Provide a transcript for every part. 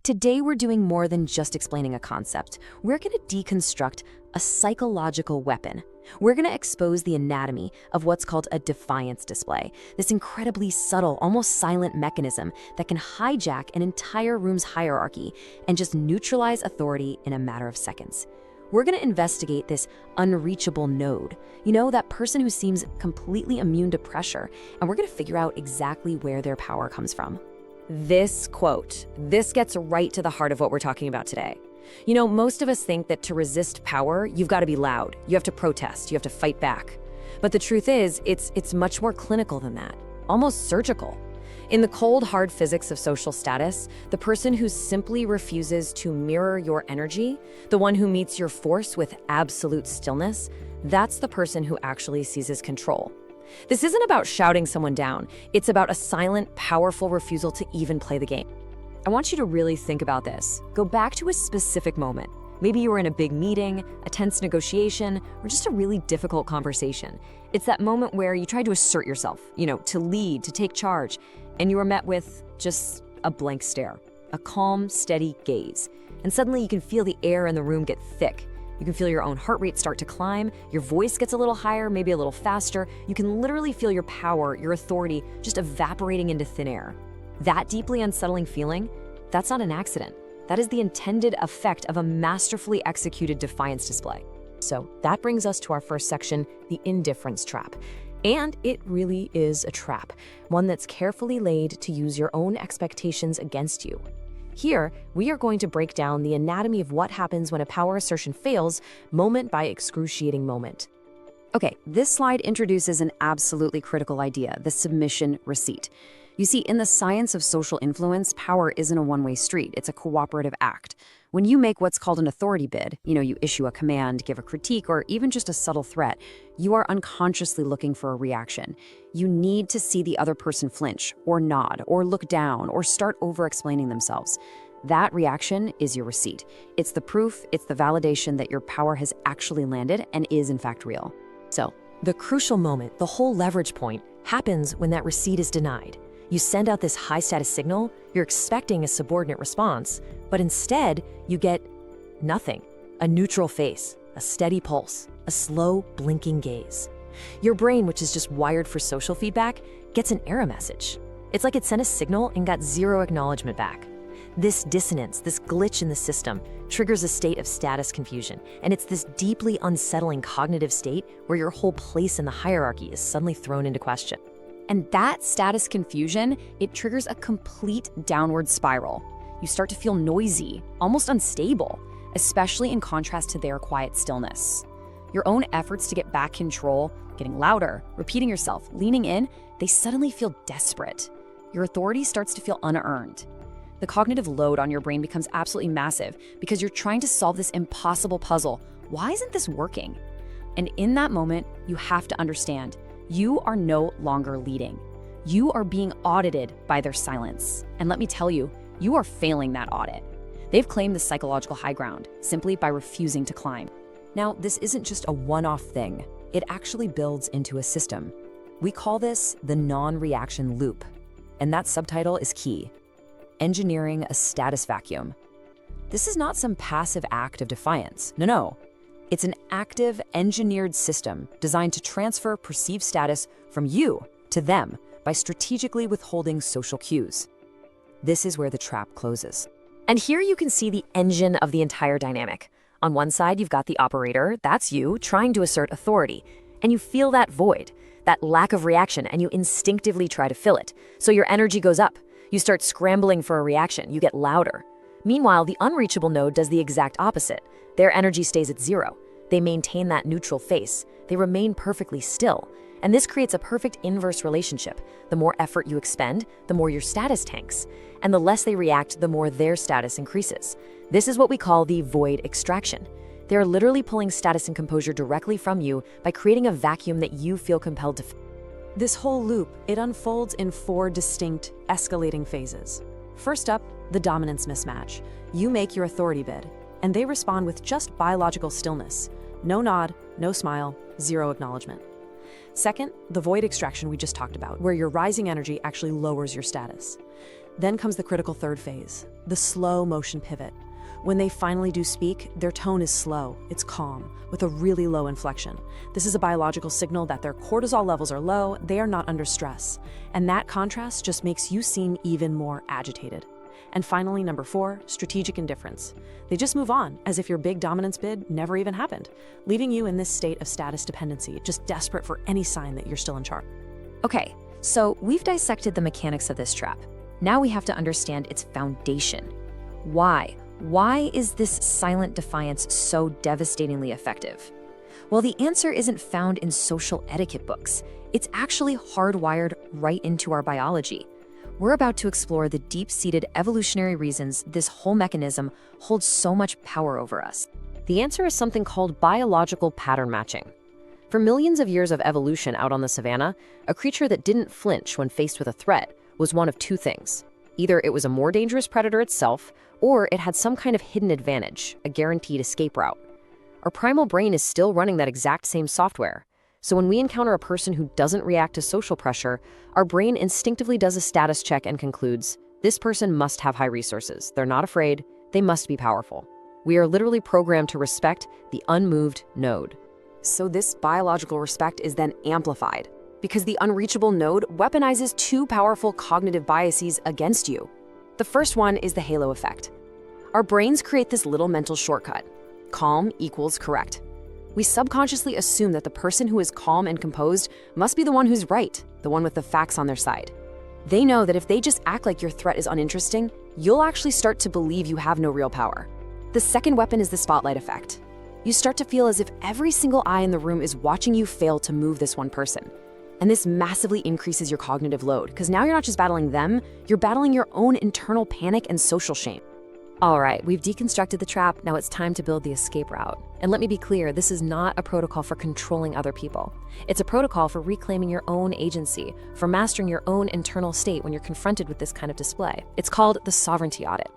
Today we're doing more than just explaining a concept. We're going to deconstruct a psychological weapon. We're going to expose the anatomy of what's called a defiance display, this incredibly subtle, almost silent mechanism that can hijack an entire room's hierarchy and just neutralize authority in a matter of seconds. We're going to investigate this unreachable node, that person who seems completely immune to pressure, and we're going to figure out exactly where their power comes from. This quote, this gets right to the heart of what we're talking about today. Most of us think that to resist power, you've got to be loud, you have to protest, you have to fight back. But the truth is, it's much more clinical than that, almost surgical. In the cold, hard physics of social status, the person who simply refuses to mirror your energy, the one who meets your force with absolute stillness, that's the person who actually seizes control. This isn't about shouting someone down. It's about a silent, powerful refusal to even play the game. I want you to really think about this. Go back to a specific moment. Maybe you were in a big meeting, a tense negotiation, or just a really difficult conversation. It's that moment where you tried to assert yourself, to lead, to take charge, and you were met with just a blank stare, a calm, steady gaze. And suddenly you can feel the air in the room get thick. You can feel your own heart rate start to climb, your voice gets a little higher, maybe a little faster. You can literally feel your power, your authority, just evaporating into thin air. That deeply unsettling feeling, that's not an accident. That is the intended effect of a masterfully executed defiance display. So that brings us to our first section, the indifference trap. And it really is a trap, one that's carefully laid to use your own expectations against you. Here, we are going to break down the anatomy of what happens when a power assertion fails, moment by excruciating moment. Okay, this slide introduces an absolutely critical idea, the submission receipt. You see, in the science of social influence, power isn't a one-way street, it's a cooperative act. When you make what's called an authority bid, you issue a command, give a critique, or even just a subtle threat, you are unconsciously looking for a reaction. You need to see the other person flinch, or nod, or look down, or start over-explaining themselves. That reaction is your receipt. It's the proof, it's the validation that your power has actually landed and is in fact real. So, the crucial moment, the whole leverage point, happens when that receipt is denied. You send out this high-status signal, you're expecting a subordinate response, but instead, you get nothing. A neutral face, a steady pulse, a slow, blinking gaze. Your brain, which is just wired for social feedback, gets an error message. It's like it sent a signal and got zero acknowledgement back. This dissonance, this glitch in the system, triggers a state of status confusion, and it's this deeply unsettling cognitive state where your whole place in the hierarchy is suddenly thrown into question. And that status confusion, it triggers a complete downward spiral. You start to feel noisy, almost unstable, especially in contrast to their quiet stillness. Your own efforts to get back control, getting louder, repeating yourself, leaning in, they suddenly feel desperate. Your authority starts to feel unearned. The cognitive load on your brain becomes absolutely massive because you're trying to solve this impossible puzzle. Why isn't this working? And in that moment, you have to understand, you are no longer leading. You are being audited by their silence. And let me tell you, you are failing that audit. They've claimed the psychological high ground simply by refusing to climb. Now, this isn't just a one-off thing. It actually builds into a system. We call this the non-reaction loop. And that subtitle is key: engineering a status vacuum. This is not some passive act of defiance. No. It's an active, engineered system designed to transfer perceived status from you to them by strategically withholding social cues. This is where the trap closes. And here you can see the engine of the entire dynamic. On one side, you've got the operator, that's you, trying to assert authority. And you feel that void, that lack of reaction, and you instinctively try to fill it. So your energy goes up. You start scrambling for a reaction. You get louder. Meanwhile, the unreachable node does the exact opposite. Their energy stays at zero. They maintain that neutral face. They remain perfectly still. And this creates a perfect inverse relationship. The more effort you expend, the more your status tanks. And the less they react, the more their status increases. This is what we call the void extraction. They are literally pulling status and composure directly from you by creating a vacuum that you feel compelled to fill. This whole loop, it unfolds in 4 distinct, escalating phases. First up, the dominance mismatch. You make your authority bid, and they respond with just biological stillness. No nod, no smile, zero acknowledgement. Second, the void extraction we just talked about, where your rising energy actually lowers your status. Then comes the critical third phase, the slow motion pivot. When they finally do speak, their tone is slow, it's calm, with a really low inflection. This is a biological signal that their cortisol levels are low, they are not under stress. And that contrast just makes you seem even more agitated. And finally, number 4, strategic indifference. They just move on, as if your big dominance bid never even happened, leaving you in this state of status dependency, just desperate for any sign that you're still in charge. Okay, so we've dissected the mechanics of this trap. Now we have to understand its foundation. Why? Why is this silent defiance so devastatingly effective? Well, the answer isn't found in social etiquette books. It's actually hardwired right into our biology. We're about to explore the deep-seated evolutionary reasons this whole mechanism holds so much power over us. The answer is something called biological pattern matching. For millions of years of evolution out on the savannah, a creature that didn't flinch when faced with a threat was one of two things. Either it was a more dangerous predator itself, or it had some kind of hidden advantage, a guaranteed escape route. Our primal brain is still running that exact same software. So when we encounter a person who doesn't react to social pressure, our brain instinctively does a status check and concludes, this person must have high resources. They're not afraid. They must be powerful. We are literally programmed to respect the unmoved node. So this biological respect is then amplified, because the unreachable node weaponizes two powerful cognitive biases against you. The first one is the halo effect. Our brains create this little mental shortcut. Calm equals correct. We subconsciously assume that the person who is calm and composed must be the one who's right, the one with the facts on their side. They know that if they just act like your threat is uninteresting, you'll actually start to believe you have no real power. The second weapon is the spotlight effect. You start to feel as if every single eye in the room is watching you fail to move this one person. And this massively increases your cognitive load, because now you're not just battling them, you're battling your own internal panic and social shame. All right, we've deconstructed the trap, now it's time to build the escape route. And let me be clear, this is not a protocol for controlling other people. It's a protocol for reclaiming your own agency, for mastering your own internal state when you're confronted with this kind of display. It's called the sovereignty audit.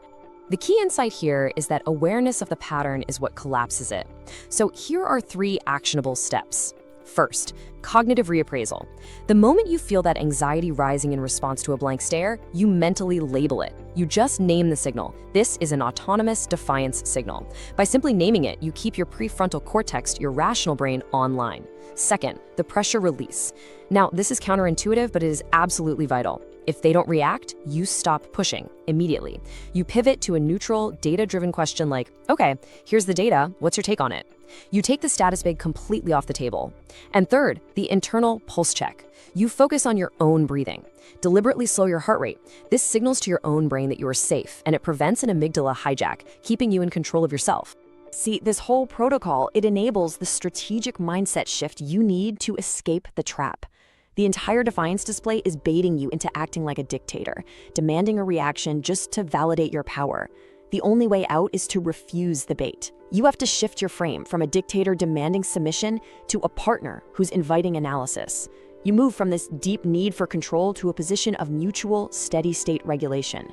The key insight here is that awareness of the pattern is what collapses it. So here are 3 actionable steps. First, cognitive reappraisal. The moment you feel that anxiety rising in response to a blank stare, you mentally label it. You just name the signal. This is an autonomous defiance signal. By simply naming it, you keep your prefrontal cortex, your rational brain, online. Second, the pressure release. Now, this is counterintuitive, but it is absolutely vital. If they don't react, you stop pushing immediately. You pivot to a neutral, data-driven question like, okay, here's the data, what's your take on it? You take the status bid completely off the table. And third, the internal pulse check. You focus on your own breathing. Deliberately slow your heart rate. This signals to your own brain that you are safe, and it prevents an amygdala hijack, keeping you in control of yourself. See, this whole protocol, it enables the strategic mindset shift you need to escape the trap. The entire Defiance display is baiting you into acting like a dictator, demanding a reaction just to validate your power. The only way out is to refuse the bait. You have to shift your frame from a dictator demanding submission to a partner who's inviting analysis. You move from this deep need for control to a position of mutual, steady-state regulation.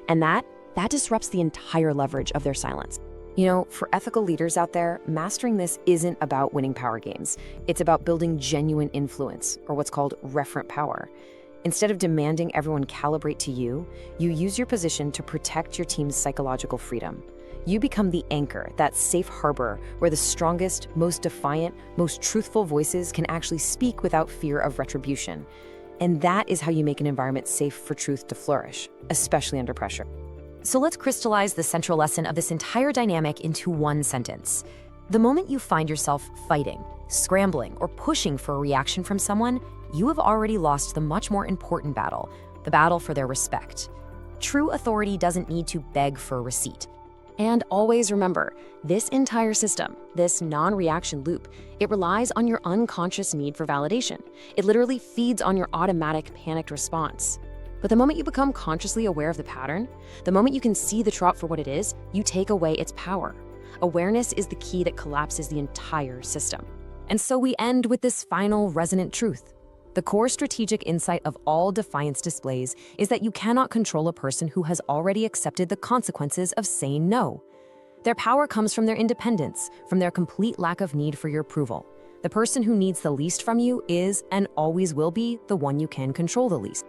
And that disrupts the entire leverage of their silence. You know, for ethical leaders out there, mastering this isn't about winning power games. It's about building genuine influence, or what's called referent power. Instead of demanding everyone calibrate to you, you use your position to protect your team's psychological freedom. You become the anchor, that safe harbor where the strongest, most defiant, most truthful voices can actually speak without fear of retribution. And that is how you make an environment safe for truth to flourish, especially under pressure. So let's crystallize the central lesson of this entire dynamic into one sentence. The moment you find yourself fighting, scrambling, or pushing for a reaction from someone, you have already lost the much more important battle, the battle for their respect. True authority doesn't need to beg for a receipt. And always remember, this entire system, this non-reaction loop, it relies on your unconscious need for validation. It literally feeds on your automatic panicked response. But the moment you become consciously aware of the pattern, the moment you can see the trap for what it is, you take away its power. Awareness is the key that collapses the entire system. And so we end with this final resonant truth. The core strategic insight of all Defiance displays is that you cannot control a person who has already accepted the consequences of saying no. Their power comes from their independence, from their complete lack of need for your approval. The person who needs the least from you is, and always will be, the one you can control the least.